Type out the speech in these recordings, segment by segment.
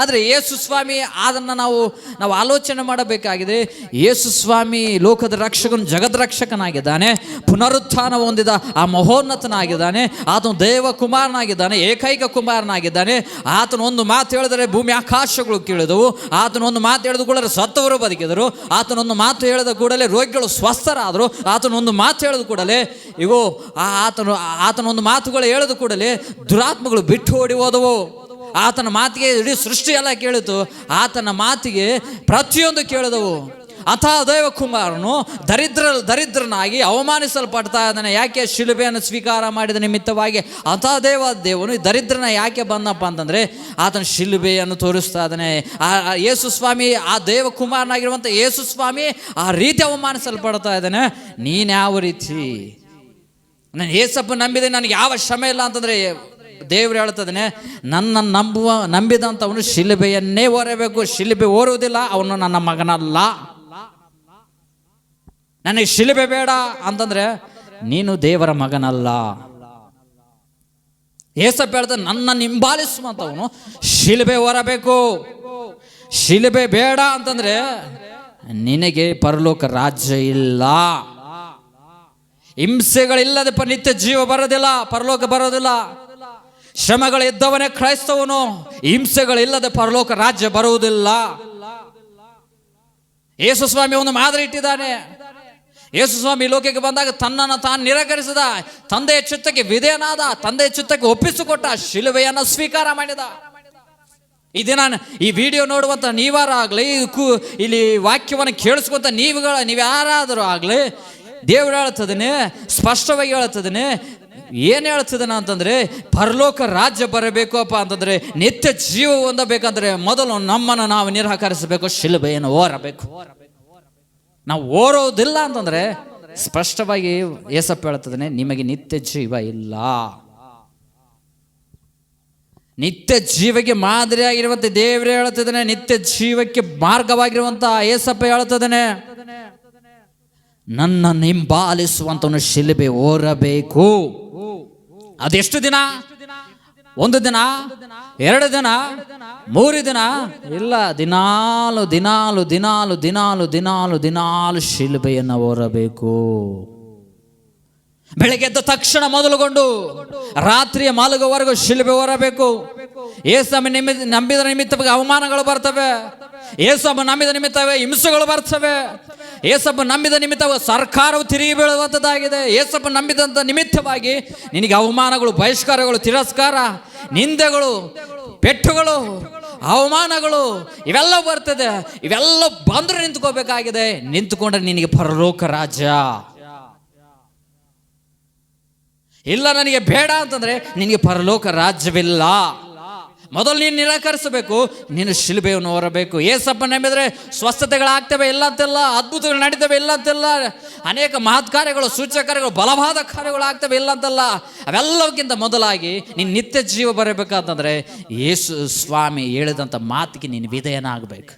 ಆದರೆ ಯೇಸು ಸ್ವಾಮಿ ಅದನ್ನು ನಾವು ಆಲೋಚನೆ ಮಾಡಬೇಕಾಗಿದೆ. ಯೇಸು ಸ್ವಾಮಿ ಲೋಕದ ರಕ್ಷಕನು, ಜಗದ ರಕ್ಷಕನಾಗಿದ್ದಾನೆ, ಪುನರುತ್ಥಾನ ಹೊಂದಿದ ಆ ಮಹೋನ್ನತನಾಗಿದ್ದಾನೆ, ಆತನು ದೇವ ಕುಮಾರನಾಗಿದ್ದಾನೆ, ಏಕೈಕ ಕುಮಾರನಾಗಿದ್ದಾನೆ. ಆತನ ಒಂದು ಮಾತು ಹೇಳಿದರೆ ಭೂಮಿ ಆಕಾಶಗಳು ಕೇಳಿದವು, ಆತನ ಒಂದು ಮಾತು ಹೇಳಿದ ಕೂಡಲೇ ಸತ್ತವರು ಬದುಕಿದರು, ಆತನೊಂದು ಮಾತು ಹೇಳಿದ ಕೂಡಲೇ ರೋಗಿಗಳು ಸ್ವಸ್ಥರಾದರು, ಆತನೊಂದು ಮಾತು ಹೇಳಿದ ಕೂಡಲೇ ಇಗೋ ಆತನೊಂದು ಮಾತುಗಳು ಹೇಳಿದ ಕೂಡಲೇ ದುರಾತ್ಮಗಳು ಬಿಟ್ಟು ಓಡಿ ಹೋದವು. ಆತನ ಮಾತಿಗೆ ಇಡೀ ಸೃಷ್ಟಿ ಎಲ್ಲ ಕೇಳಿತು, ಆತನ ಮಾತಿಗೆ ಪ್ರತಿಯೊಂದು ಕೇಳಿದವು. ಅಂಥ ದೈವ ಕುಮಾರನು ದರಿದ್ರನಾಗಿ ಅವಮಾನಿಸಲ್ಪಡ್ತಾ ಇದ್ದಾನೆ. ಯಾಕೆ? ಶಿಲುಬೆಯನ್ನು ಸ್ವೀಕಾರ ಮಾಡಿದ ನಿಮಿತ್ತವಾಗಿ. ಅಂಥ ದೇವನು ದರಿದ್ರನ ಯಾಕೆ ಬಂದಪ್ಪ ಅಂತಂದರೆ ಆತನ ಶಿಲುಬೆಯನ್ನು ತೋರಿಸ್ತಾ ಇದ್ದಾನೆ. ಯೇಸು ಸ್ವಾಮಿ, ಆ ದೇವ ಕುಮಾರನಾಗಿರುವಂಥ ಯೇಸು ಸ್ವಾಮಿ ಆ ರೀತಿ ಅವಮಾನಿಸಲ್ಪಡ್ತಾ ಇದ್ದಾನೆ. ನೀನು ಯಾವ ರೀತಿ? ನಾನು ಯೇಸಪ್ಪ ನಂಬಿದೆ, ನನಗೆ ಯಾವ ಶ್ರಮೆ ಇಲ್ಲ ಅಂತಂದರೆ ದೇವರು ಹೇಳ್ತದನೆ, ನನ್ನ ನಂಬಿದಂಥವನು ಶಿಲುಬೆಯನ್ನೇ ಹೊರಬೇಕು. ಶಿಲುಬೆ ಹೊರುವುದಿಲ್ಲ, ಅವನು ನನ್ನ ಮಗನಲ್ಲ. ನನಗೆ ಶಿಲುಬೆ ಬೇಡ ಅಂತಂದ್ರೆ ನೀನು ದೇವರ ಮಗನಲ್ಲ. ಯೇಸಪ್ಪ ಹೇಳ್ತಾನೆ, ನನ್ನ ಹಿಂಬಾಲಿಸುವಂಥವನು ಶಿಲುಬೆ ಹೊರಬೇಕು. ಶಿಲುಬೆ ಬೇಡ ಅಂತಂದ್ರೆ ನಿನಗೆ ಪರಲೋಕ ರಾಜ್ಯ ಇಲ್ಲ. ಹಿಂಸೆಗಳಿಲ್ಲದೆ ನಿತ್ಯ ಜೀವ ಬರೋದಿಲ್ಲ, ಪರಲೋಕ ಬರೋದಿಲ್ಲ. ಶ್ರಮಗಳಿದ್ದವನೇ ಕ್ರೈಸ್ತವನು. ಹಿಂಸೆಗಳಿಲ್ಲದೆ ಪರಲೋಕ ರಾಜ್ಯ ಬರುವುದಿಲ್ಲ. ಯೇಸು ಸ್ವಾಮಿ ಒಂದು ಮಾದರಿ ಇಟ್ಟಿದ್ದಾನೆ. ಯೇಸು ಸ್ವಾಮಿ ಲೋಕಕ್ಕೆ ಬಂದಾಗ ತನ್ನನ್ನು ತಾನು ನಿರಾಕರಿಸಿದ, ತಂದೆಯ ಚಿತ್ತಕ್ಕೆ ವಿಧೇಯನಾದ, ತಂದೆಯ ಚಿತ್ತಕ್ಕೆ ಒಪ್ಪಿಸಿಕೊಟ್ಟ, ಶಿಲುಬೆಯನ್ನು ಸ್ವೀಕಾರ ಮಾಡಿದ. ಈ ದಿನ ಈ ವಿಡಿಯೋ ನೋಡುವಂಥ ನೀವಾರಾಗಲಿ, ಇಲ್ಲಿ ವಾಕ್ಯವನ್ನು ಕೇಳಿಸ್ಕೊಂತ ನೀವು ಯಾರಾದರೂ ಆಗಲಿ, ದೇವರು ಹೇಳ್ತದನೆ, ಸ್ಪಷ್ಟವಾಗಿ ಹೇಳ್ತದನೆ. ಏನು ಹೇಳ್ತಿದ್ದಾನ ಅಂತಂದರೆ, ಪರಲೋಕ ರಾಜ್ಯ ಬರಬೇಕು ಅಪ್ಪ ಅಂತಂದರೆ, ನಿತ್ಯ ಜೀವ ಹೊಂದಬೇಕಂದ್ರೆ ಮೊದಲು ನಮ್ಮನ್ನು ನಾವು ನಿರಾಕರಿಸಬೇಕು, ಶಿಲುಬೆಯನ್ನು ಓರಬೇಕು. ನಾವು ಓರೋದಿಲ್ಲ ಅಂತಂದರೆ ಸ್ಪಷ್ಟವಾಗಿ ಯೇಸಪ್ಪ ಹೇಳ್ತದನೆ, ನಿಮಗೆ ನಿತ್ಯ ಜೀವ ಇಲ್ಲ. ನಿತ್ಯ ಜೀವಕ್ಕೆ ಮಾದರಿಯಾಗಿರುವಂಥ ದೇವರೇ ಹೇಳ್ತಿದ್ದಾನೆ, ನಿತ್ಯ ಜೀವಕ್ಕೆ ಮಾರ್ಗವಾಗಿರುವಂಥ ಯೇಸಪ್ಪ ಹೇಳ್ತದನೆ, ನನ್ನ ಹಿಂಬಾಲಿಸುವಂತವನು ಶಿಲುಬೆ ಓರಬೇಕು. ಅದೆಷ್ಟು ದಿನ? ಒಂದು ದಿನ, 2 ದಿನ, 3 ದಿನ ಇಲ್ಲ, ದಿನಾಲು ದಿನಾಲು ದಿನಾಲು ದಿನಾಲು ದಿನಾಲು ದಿನಾಲು ಶಿಲುಬೆಯನ್ನು ಹೊರಬೇಕು. ಬೆಳಗ್ಗೆ ಎದ್ದ ತಕ್ಷಣ ಮೊದಲುಗೊಂಡು ರಾತ್ರಿಯ ಮಲಗುವವರೆಗೂ ಶಿಲುಬೆ ಹೊರಬೇಕು. ಯೇಸು ನಂಬಿದ ನಿಮಿತ್ತವಾಗಿ ಅವಮಾನಗಳು ಬರ್ತವೆ. ಯೇಸು ನಂಬಿದ ನಿಮಿತ್ತವೇ ಹಿಂಸೆಗಳು ಬರ್ತವೆ. ಯೇಸಪ್ಪ ನಂಬಿದ ನಿಮಿತ್ತವಾಗಿ ಸರ್ಕಾರವು ತಿರುಗಿ ಬೀಳುವಂಥದ್ದಾಗಿದೆ. ಯೇಸಪ್ಪ ನಂಬಿದಂಥ ನಿಮಿತ್ತವಾಗಿ ನಿನಗೆ ಅವಮಾನಗಳು, ಬಹಿಷ್ಕಾರಗಳು, ತಿರಸ್ಕಾರ, ನಿಂದೆಗಳು, ಪೆಟ್ಟುಗಳು, ಅವಮಾನಗಳು ಇವೆಲ್ಲ ಬರ್ತದೆ. ಇವೆಲ್ಲ ಬಂದ್ರೆ ನಿಂತ್ಕೋಬೇಕಾಗಿದೆ. ನಿಂತುಕೊಂಡ್ರೆ ನಿನಗೆ ಪರಲೋಕ ರಾಜ್ಯ ಇಲ್ಲ. ನನಗೆ ಬೇಡ ಅಂತಂದ್ರೆ ನಿನಗೆ ಪರಲೋಕ ರಾಜ್ಯವಿಲ್ಲ. ಮೊದಲು ನೀನು ನಿರಾಕರಿಸಬೇಕು, ನೀನು ಶಿಲುಬೆಯನ್ನು ಹೊರಬೇಕು. ಯೇಸಪ್ಪ ನಂಬಿದ್ರೆ ಸ್ವಸ್ಥತೆಗಳಾಗ್ತವೆ ಇಲ್ಲ ಅಂತೆಲ್ಲ, ಅದ್ಭುತಗಳು ನಡೀತವೆ ಇಲ್ಲ ಅಂತೆಲ್ಲ, ಅನೇಕ ಮಹತ್ ಕಾರ್ಯಗಳು, ಸೂಚಕ ಕಾರ್ಯಗಳು, ಬಲವಾದ ಕಾರ್ಯಗಳು ಆಗ್ತವೆ ಇಲ್ಲ ಅಂತಲ್ಲ. ಅವೆಲ್ಲಕ್ಕಿಂತ ಮೊದಲಾಗಿ ನೀನು ನಿತ್ಯ ಜೀವ ಬರಬೇಕಂತಂದ್ರೆ ಯೇಸು ಸ್ವಾಮಿ ಹೇಳಿದಂಥ ಮಾತಿಗೆ ನೀನು ವಿಧೇಯನಾಗಬೇಕು.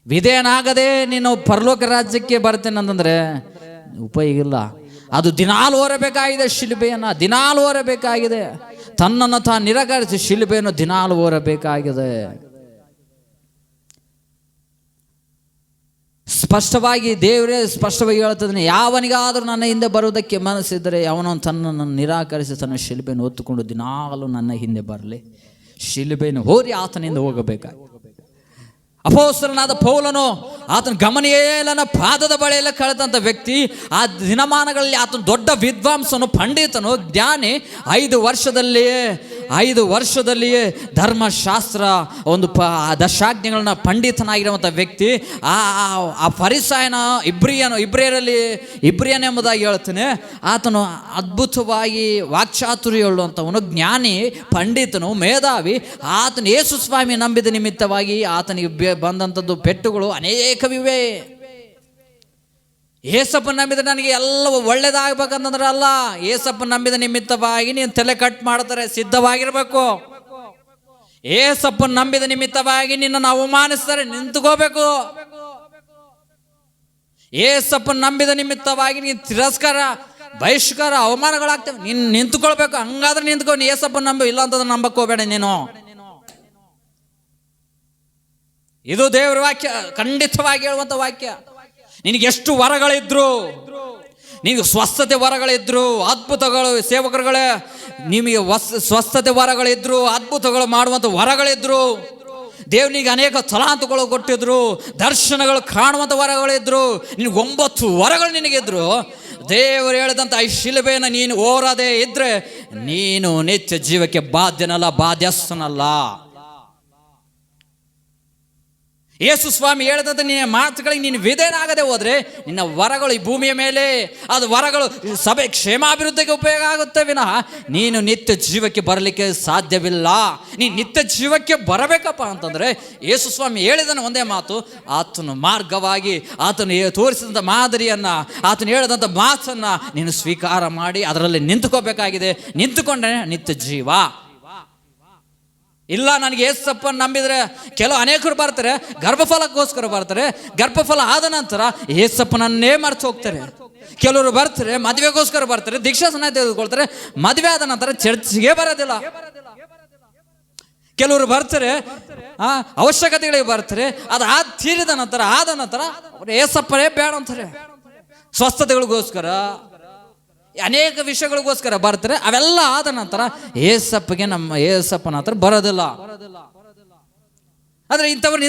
ವಿಧೇಯನಾಗದೆ ನೀನು ಪರಲೋಕ ರಾಜ್ಯಕ್ಕೆ ಬರ್ತೇನೆ ಅಂತಂದ್ರೆ ಉಪಯೋಗ ಇಲ್ಲ. ಅದು ದಿನಾಲು ಹೊರಬೇಕಾಗಿದೆ, ಶಿಲುಬೆಯನ್ನು ದಿನಾಲು ಹೊರಬೇಕಾಗಿದೆ. ತನ್ನನ್ನು ತಾನು ನಿರಾಕರಿಸಿ ಶಿಲುಬೆಯನ್ನು ದಿನಾಲು ಹೊರಬೇಕಾಗಿದೆ. ಸ್ಪಷ್ಟವಾಗಿ ದೇವರೇ ಸ್ಪಷ್ಟವಾಗಿ ಹೇಳ್ತದನೆ, ಯಾವನಿಗಾದರೂ ನನ್ನ ಹಿಂದೆ ಬರುವುದಕ್ಕೆ ಮನಸ್ಸಿದ್ದರೆ ಅವನು ತನ್ನನ್ನು ನಿರಾಕರಿಸಿ ತನ್ನ ಶಿಲುಬೆಯನ್ನು ಹೊತ್ತುಕೊಂಡು ದಿನಾಲು ನನ್ನ ಹಿಂದೆ ಬರಲಿ. ಶಿಲುಬೆಯನ್ನು ಹೋರಿ ಆತನಿಂದ ಹೋಗಬೇಕಾಗಿ. ಅಪೊಸ್ತಲನಾದ ಪೌಲನು ಆತನ ಗಮನಿಯೇಲನ ಪಾದದ ಬಳಿಯಲ್ಲ ಕಳೆದಂಥ ವ್ಯಕ್ತಿ. ಆ ದಿನಮಾನಗಳಲ್ಲಿ ಆತನ ದೊಡ್ಡ ವಿದ್ವಾಂಸನು, ಪಂಡಿತನು, ಜ್ಞಾನಿ. 5 ವರ್ಷದಲ್ಲಿಯೇ ಧರ್ಮಶಾಸ್ತ್ರ ಒಂದು ದಶಾಜ್ಞೆಗಳನ್ನ ಪಂಡಿತನಾಗಿರುವಂಥ ವ್ಯಕ್ತಿ. ಆ ಫರಿಸಾಯನ ಇಬ್ರಿಯನ್ ಎಂಬುದಾಗಿ ಹೇಳ್ತಾನೆ. ಆತನು ಅದ್ಭುತವಾಗಿ ವಾಕ್ಚಾತುರ್ಯ ಹೇಳುವಂಥವನು, ಜ್ಞಾನಿ, ಪಂಡಿತನು, ಮೇಧಾವಿ. ಆತನು ಯೇಸು ಸ್ವಾಮಿ ನಂಬಿದ ನಿಮಿತ್ತವಾಗಿ ಆತನಿಗೆ ಬಂದಂಥದ್ದು ಪೆಟ್ಟುಗಳು ಅನೇಕವಿವೆ. ಏಸಪ್ಪ ನಂಬಿದ ನನಗೆ ಎಲ್ಲವೂ ಒಳ್ಳೇದಾಗಬೇಕಂತಂದ್ರೆ ಅಲ್ಲ, ಏಸಪ್ಪ ನಂಬಿದ ನಿಮಿತ್ತವಾಗಿ ನೀನು ತಲೆ ಕಟ್ ಮಾಡ್ತಾರೆ, ಸಿದ್ಧವಾಗಿರ್ಬೇಕು. ಏಸಪ್ಪ ನಂಬಿದ ನಿಮಿತ್ತವಾಗಿ ನಿನ್ನನ್ನು ಅವಮಾನಿಸ್ತಾರೆ, ನಿಂತುಕೋಬೇಕು. ಏಸಪ್ಪ ನಂಬಿದ ನಿಮಿತ್ತವಾಗಿ ನೀನು ತಿರಸ್ಕಾರ, ಬಹಿಷ್ಕಾರ, ಅವಮಾನಗಳಾಗ್ತವೆ, ನೀನು ನಿಂತುಕೊಳ್ಬೇಕು. ಹಂಗಾದ್ರೆ ನಿಂತ್ಕೊ. ಏಸಪ್ಪ ನಂಬಿ ಇಲ್ಲ ಅಂತಂದ್ರೆ ನಂಬಕ್ ಹೋಗ್ಬೇಡ ನೀನು. ಇದು ದೇವರ ವಾಕ್ಯ, ಖಂಡಿತವಾಗಿ ಹೇಳುವಂಥ ವಾಕ್ಯ. ನಿನಗೆ ಎಷ್ಟು ವರಗಳಿದ್ರು, ನಿನಗೆ ಸ್ವಸ್ಥತೆ ವರಗಳಿದ್ರು, ಅದ್ಭುತಗಳು ಸೇವಕರುಗಳೇ, ನಿಮಗೆ ಸ್ವಸ್ಥತೆ ವರಗಳಿದ್ರು, ಅದ್ಭುತಗಳು ಮಾಡುವಂಥ ವರಗಳಿದ್ರು, ದೇವನಿಗೆ ಅನೇಕ ತಲಾಂತಗಳು ಕೊಟ್ಟಿದ್ರು, ದರ್ಶನಗಳು ಕಾಣುವಂಥ ವರಗಳಿದ್ರು, ನಿನಗೆ 9 ವರಗಳು ನಿನಗಿದ್ರು. ದೇವರು ಹೇಳಿದಂಥ ಈ ಶಿಲುಬೆಯನ್ನು ನೀನು ಓರದೇ ಇದ್ರೆ ನೀನು ನಿತ್ಯ ಜೀವಕ್ಕೆ ಬಾಧ್ಯನಲ್ಲ, ಬಾಧ್ಯಸ್ಥನಲ್ಲ. ಯೇಸು ಸ್ವಾಮಿ ಹೇಳಿದಂಥ ನಿನ್ನ ಮಾತುಗಳಿಗೆ ನೀನು ವಿಧೇಯನಾಗದೆ ಹೋದರೆ ನಿನ್ನ ವರಗಳು ಈ ಭೂಮಿಯ ಮೇಲೆ, ಅದು ವರಗಳು ಸಭೆ ಕ್ಷೇಮಾಭಿವೃದ್ಧಿಗೆ ಉಪಯೋಗ ಆಗುತ್ತೆ ವಿನಃ ನೀನು ನಿತ್ಯ ಜೀವಕ್ಕೆ ಬರಲಿಕ್ಕೆ ಸಾಧ್ಯವಿಲ್ಲ. ನೀನು ನಿತ್ಯ ಜೀವಕ್ಕೆ ಬರಬೇಕಪ್ಪ ಅಂತಂದರೆ ಯೇಸು ಸ್ವಾಮಿ ಹೇಳಿದನು ಒಂದೇ ಮಾತು, ಆತನು ಮಾರ್ಗವಾಗಿ ಆತನು ತೋರಿಸಿದಂಥ ಮಾದರಿಯನ್ನು, ಆತನು ಹೇಳಿದಂಥ ಮಾತನ್ನು ನೀನು ಸ್ವೀಕಾರ ಮಾಡಿ ಅದರಲ್ಲಿ ನಿಂತುಕೋಬೇಕಾಗಿದೆ. ನಿಂತುಕೊಂಡ್ರೆ ನಿತ್ಯ ಜೀವ. ಇಲ್ಲ, ನನಗೆ ಯೇಸಪ್ಪನ ನಂಬಿದರೆ ಅನೇಕರು ಬರ್ತಾರೆ, ಗರ್ಭಫಲಕ್ಕೋಸ್ಕರ ಬರ್ತಾರೆ, ಗರ್ಭಫಲ ಆದ ನಂತರ ಯೇಸಪ್ಪನನ್ನೇ ಮರೆತು ಹೋಗ್ತಾರೆ. ಕೆಲವರು ಬರ್ತಾರೆ ಮದುವೆಗೋಸ್ಕರ ಬರ್ತಾರೆ, ದೀಕ್ಷಾಸನ ತೆಗೆದುಕೊಳ್ತಾರೆ, ಮದುವೆ ಆದ ನಂತರ ಚರ್ಚ್ಗೆ ಬರೋದಿಲ್ಲ. ಕೆಲವರು ಬರ್ತಾರೆ ಅವಶ್ಯಕತೆಗಳಿಗೆ ಬರ್ತಾರೆ, ಅದು ತೀರಿದ ನಂತರ ಆದ ನಂತರ ಅವರು ಯೇಸಪ್ಪನೇ ಬೇಡ ಅಂತಾರೆ. ಸ್ವಸ್ಥತೆಗಳಿಗೋಸ್ಕರ ಅನೇಕ ವಿಷಯಗಳಿಗೋಸ್ಕರ ಬರ್ತಾರೆ, ಅವೆಲ್ಲ ಆದ ನಂತರ ಏಸಪ್ಪನ ಹತ್ರ ಬರೋದಿಲ್ಲ. ಆದರೆ ಇಂಥವ್ರು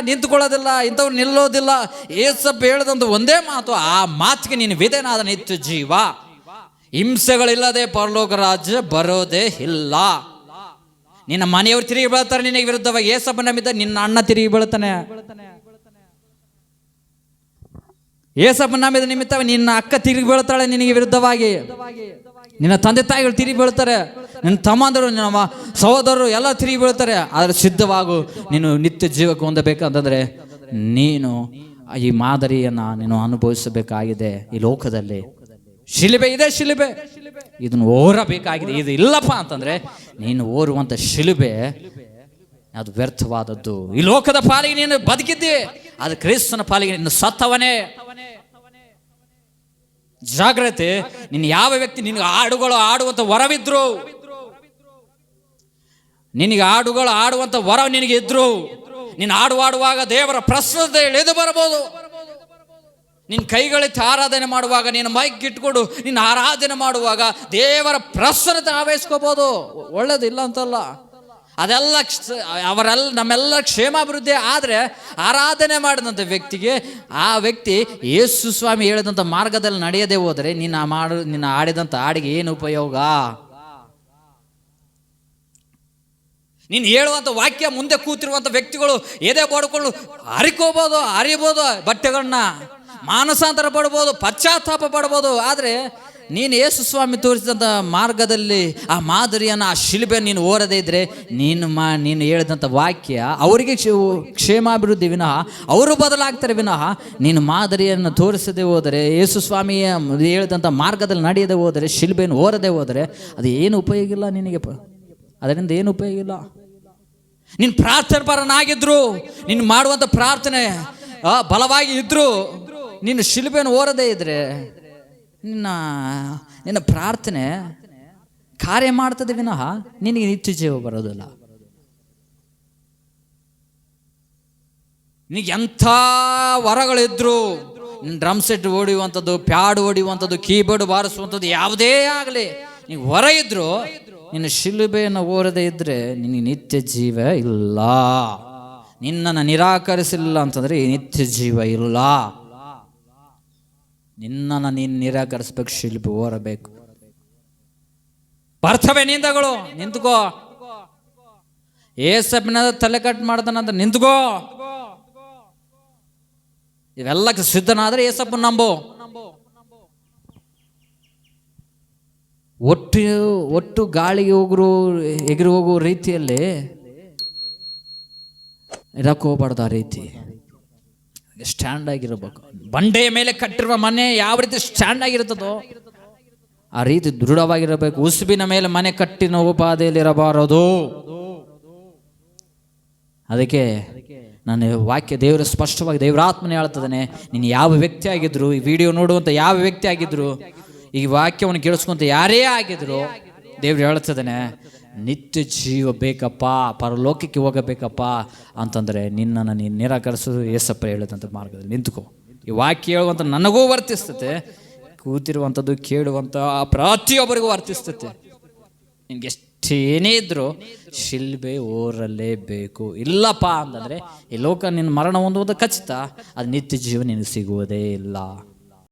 ನಿಂತುಕೊಳ್ಳೋದಿಲ್ಲ, ಇಂಥವ್ರು ನಿಲ್ಲೋದಿಲ್ಲ. ಏಸಪ್ಪ ಹೇಳಿದಂಥ ಒಂದೇ ಮಾತು, ಆ ಮಾತಿಗೆ ನೀನು ವಿಧೇಯನಾದ ನಿತ್ಯ ಜೀವ. ಹಿಂಸೆಗಳಿಲ್ಲದೆ ಪರಲೋಕ ರಾಜ್ಯ ಬರೋದೇ ಇಲ್ಲ. ನಿನ್ನ ಮನೆಯವರು ತಿರುಗಿ ಬೀಳ್ತಾರೆ ನಿನಗೆ ವಿರುದ್ಧವಾಗಿ. ಏಸಪ್ಪ ನಂಬಿದ್ದ ನಿನ್ನ ಅಣ್ಣ ತಿರುಗಿ ಬೀಳ್ತಾನೆ. ಏಸಪ್ಪ ನಂಬಿದ ನಿಮಿತ್ತ ನಿನ್ನ ಅಕ್ಕ ತಿರುಗಿ ಬೀಳ್ತಾಳೆ ನಿನಗೆ ವಿರುದ್ಧವಾಗಿ. ನಿನ್ನ ತಂದೆ ತಾಯಿಗಳು ತಿರುಗಿ ಬೀಳ್ತಾರೆ, ನಿನ್ನ ತಮ್ಮಂದರು, ನಿನ್ನ ಸಹೋದರರು ಎಲ್ಲ ತಿರುಗಿ ಬೀಳ್ತಾರೆ. ಆದರೆ ಸಿದ್ಧವಾಗು, ನೀನು ನಿತ್ಯ ಜೀವಕ್ಕೆ ಹೊಂದಬೇಕಂತಂದರೆ ನೀನು ಈ ಮಾದರಿಯನ್ನು ನೀನು ಅನುಭವಿಸಬೇಕಾಗಿದೆ. ಈ ಲೋಕದಲ್ಲಿ ಶಿಲುಬೆ ಇದೆ, ಶಿಲುಬೆ ಇದನ್ನು ಓರಬೇಕಾಗಿದೆ. ಇದು ಇಲ್ಲಪ್ಪ ಅಂತಂದರೆ ನೀನು ಓರುವಂಥ ಶಿಲುಬೆ ಅದು ವ್ಯರ್ಥವಾದದ್ದು. ಈ ಲೋಕದ ಪಾಲಿಗೆ ನೀನು ಬದುಕಿದ್ದಿ, ಅದು ಕ್ರಿಸ್ತನ ಪಾಲಿಗೆ ನೀನು ಸತ್ತವನೇ. ಜಾಗ್ರತೆ. ನೀನು ಯಾವ ವ್ಯಕ್ತಿ ನಿನಗೆ ಹಾಡುಗಳು ಆಡುವಂಥ ವರವಿದ್ರು, ನಿನಗೆ ಹಾಡುಗಳು ಆಡುವಂಥ ವರ ನಿನಗೆ ಇದ್ರು, ನೀನು ಆಡುವಾಗ ದೇವರ ಪ್ರಸನ್ನತೆ ಇಳಿದು ಬರಬಹುದು. ನಿನ್ನ ಕೈಗಳೆತ್ತಿ ಆರಾಧನೆ ಮಾಡುವಾಗ, ನೀನು ಮೈಕ್ ಇಟ್ಕೊಂಡು ನೀನು ಆರಾಧನೆ ಮಾಡುವಾಗ ದೇವರ ಪ್ರಸನ್ನತೆ ಆವಹಿಸ್ಕೋಬಹುದು. ಒಳ್ಳೇದಿಲ್ಲ ಅಂತಲ್ಲ, ಅದೆಲ್ಲ ನಮ್ಮೆಲ್ಲ ಕ್ಷೇಮಾಭಿವೃದ್ಧಿ. ಆದರೆ ಆರಾಧನೆ ಮಾಡಿದಂಥ ವ್ಯಕ್ತಿಗೆ, ಆ ವ್ಯಕ್ತಿ ಯೇಸು ಸ್ವಾಮಿ ಹೇಳಿದಂಥ ಮಾರ್ಗದಲ್ಲಿ ನಡೆಯದೆ ಹೋದರೆ ನಿನ್ನ ಆಡಿದಂಥ ಹಾಡಿಗೆ ಏನು ಉಪಯೋಗ? ನೀನು ಹೇಳುವಂಥ ವಾಕ್ಯ ಮುಂದೆ ಕೂತಿರುವಂಥ ವ್ಯಕ್ತಿಗಳು ಎದೆ ಬಡ್ಕೊಂಡು ಹರಿಬೋದು ಬಟ್ಟೆಗಳನ್ನ, ಮಾನಸಾಂತರ ಪಡ್ಬೋದು, ಪಶ್ಚಾತ್ತಾಪ ಪಡ್ಬೋದು. ಆದರೆ ನೀನು ಯೇಸು ಸ್ವಾಮಿ ತೋರಿಸಿದಂಥ ಮಾರ್ಗದಲ್ಲಿ ಆ ಮಾದರಿಯನ್ನು, ಆ ಶಿಲುಬೆ ನೀನು ಓರದೇ ಇದ್ದರೆ ನೀನು ಹೇಳಿದಂಥ ವಾಕ್ಯ ಅವರಿಗೆ ಕ್ಷೇಮಾಭಿವೃದ್ಧಿ ವಿನಃ ಅವರು ಬದಲಾಗ್ತಾರೆ ವಿನಃ ನೀನು ಮಾದರಿಯನ್ನು ತೋರಿಸದೆ ಹೋದರೆ, ಯೇಸು ಸ್ವಾಮಿಯ ಹೇಳಿದಂಥ ಮಾರ್ಗದಲ್ಲಿ ನಡೆಯದೆ ಹೋದರೆ, ಶಿಲುಬೆಯನ್ನು ಓರದೆ ಹೋದರೆ ಅದು ಏನು ಉಪಯೋಗ ಇಲ್ಲ ನಿನಗೆ. ಅದರಿಂದ ಏನು ಉಪಯೋಗ ಇಲ್ಲ. ನೀನು ಪ್ರಾರ್ಥನೆ ಪರನಾಗಿದ್ರು, ನೀನು ಮಾಡುವಂಥ ಪ್ರಾರ್ಥನೆ ಬಲವಾಗಿ ಇದ್ದರೂ ನೀನು ಶಿಲುಬೆಯನ್ನು ಓರದೇ ಇದ್ದರೆ ನಿನ್ನ ಪ್ರಾರ್ಥನೆ ಕಾರ್ಯ ಮಾಡ್ತದೆ ವಿನಃ ನಿನಗೆ ನಿತ್ಯ ಜೀವ ಬರೋದಿಲ್ಲ. ನಿನಗೆ ಎಂಥ ವರಗಳಿದ್ರು, ಡ್ರಮ್ ಸೆಟ್ ಹೊಡೆಯುವಂಥದ್ದು, ಪ್ಯಾಡ್ ಹೊಡೆಯುವಂಥದ್ದು, ಕೀಬೋರ್ಡ್ ಬಾರಿಸುವಂಥದ್ದು ಯಾವುದೇ ಆಗಲಿ, ನೀವು ಹೊರ ಇದ್ರು ನಿನ್ನ ಶಿಲುಬೆಯನ್ನು ಓರದೇ ಇದ್ದರೆ ನಿನಗೆ ನಿತ್ಯ ಜೀವ ಇಲ್ಲ. ನಿನ್ನನ್ನು ನಿರಾಕರಿಸಿಲ್ಲ ಅಂತಂದರೆ ನಿತ್ಯ ಜೀವ ಇಲ್ಲ. ನಿನ್ನನ್ನು ನೀನು ನಿರಾಕರಿಸ್ಬೇಕು, ಶಿಲುಬೆ ಓರಬೇಕು. ಬರ್ತವೆ ನಿಂದಗಳು, ನಿಂತ್ಕೋ. ಏಸಪ್ಪಿನ ತಲೆ ಕಟ್ ಮಾಡ್ತಾನಂತ ನಿಂತ್ಕೋ. ಇವೆಲ್ಲಕ್ಕೆ ಸಿದ್ಧನಾದ್ರೆ ಏಸಪ್ಪನ ನಂಬು. ಒಟ್ಟು ಗಾಳಿಗೆ ಎಗರಿ ಹೋಗುವ ರೀತಿಯಲ್ಲಿ ಇರಕ್ಕೆ ಹೋಗ್ಬಾರ್ದು. ಆ ರೀತಿ ಸ್ಟ್ಯಾಂಡ್ ಆಗಿರಬೇಕು. ಬಂಡೆಯ ಮೇಲೆ ಕಟ್ಟಿರುವ ಮನೆ ಯಾವ ರೀತಿ ಸ್ಟ್ಯಾಂಡ್ ಆಗಿರ್ತದೋ ಆ ರೀತಿ ದೃಢವಾಗಿರಬೇಕು. ಉಸುಬಿನ ಮೇಲೆ ಮನೆ ಕಟ್ಟಿ ನೋವುಪಾದೆಯಲ್ಲಿ ಇರಬಾರದು. ಅದಕ್ಕೆ ನಾನು ವಾಕ್ಯ ದೇವರು ಸ್ಪಷ್ಟವಾಗಿ ದೇವರಾತ್ಮನೇ ಹೇಳ್ತದಾನೆ, ನೀನು ಯಾವ ವ್ಯಕ್ತಿ ಆಗಿದ್ರು, ಈ ವಿಡಿಯೋ ನೋಡುವಂಥ ಯಾವ ವ್ಯಕ್ತಿ ಆಗಿದ್ರು, ಈ ವಾಕ್ಯವನ್ನು ಕೇಳಿಸ್ಕೊಂತ ಯಾರೇ ಆಗಿದ್ರು, ದೇವ್ರು ಹೇಳ್ತದಾನೆ, ನಿತ್ಯ ಜೀವ ಬೇಕಪ್ಪ, ಪರಲೋಕಕ್ಕೆ ಹೋಗಬೇಕಪ್ಪ ಅಂತಂದರೆ ನಿನ್ನನ್ನು ನೀನು ನಿರಾಕರಿಸೋದು ಏಸಪ್ಪ ಹೇಳೋದಂಥ ಮಾರ್ಗದಲ್ಲಿ ನಿಂತ್ಕೋ. ಈ ವಾಕ್ಯ ಹೇಳುವಂಥ ನನಗೂ ವರ್ತಿಸ್ತತೆ, ಕೂತಿರುವಂಥದ್ದು ಕೇಳುವಂಥ ಪ್ರತಿಯೊಬ್ಬರಿಗೂ ವರ್ತಿಸ್ತತೆ. ನಿನ್ಗೆ ಎಷ್ಟೇನೇ ಇದ್ದರೂ ಶಿಲ್ಬೆ ಓರಲೇಬೇಕು. ಇಲ್ಲಪ್ಪ ಅಂತಂದರೆ ಈ ಲೋಕ ನಿನ್ನ ಮರಣ ಹೊಂದುವುದು ಖಚಿತ, ಅದು ನಿತ್ಯ ಜೀವ ನಿನಗೆ ಸಿಗುವುದೇ ಇಲ್ಲ.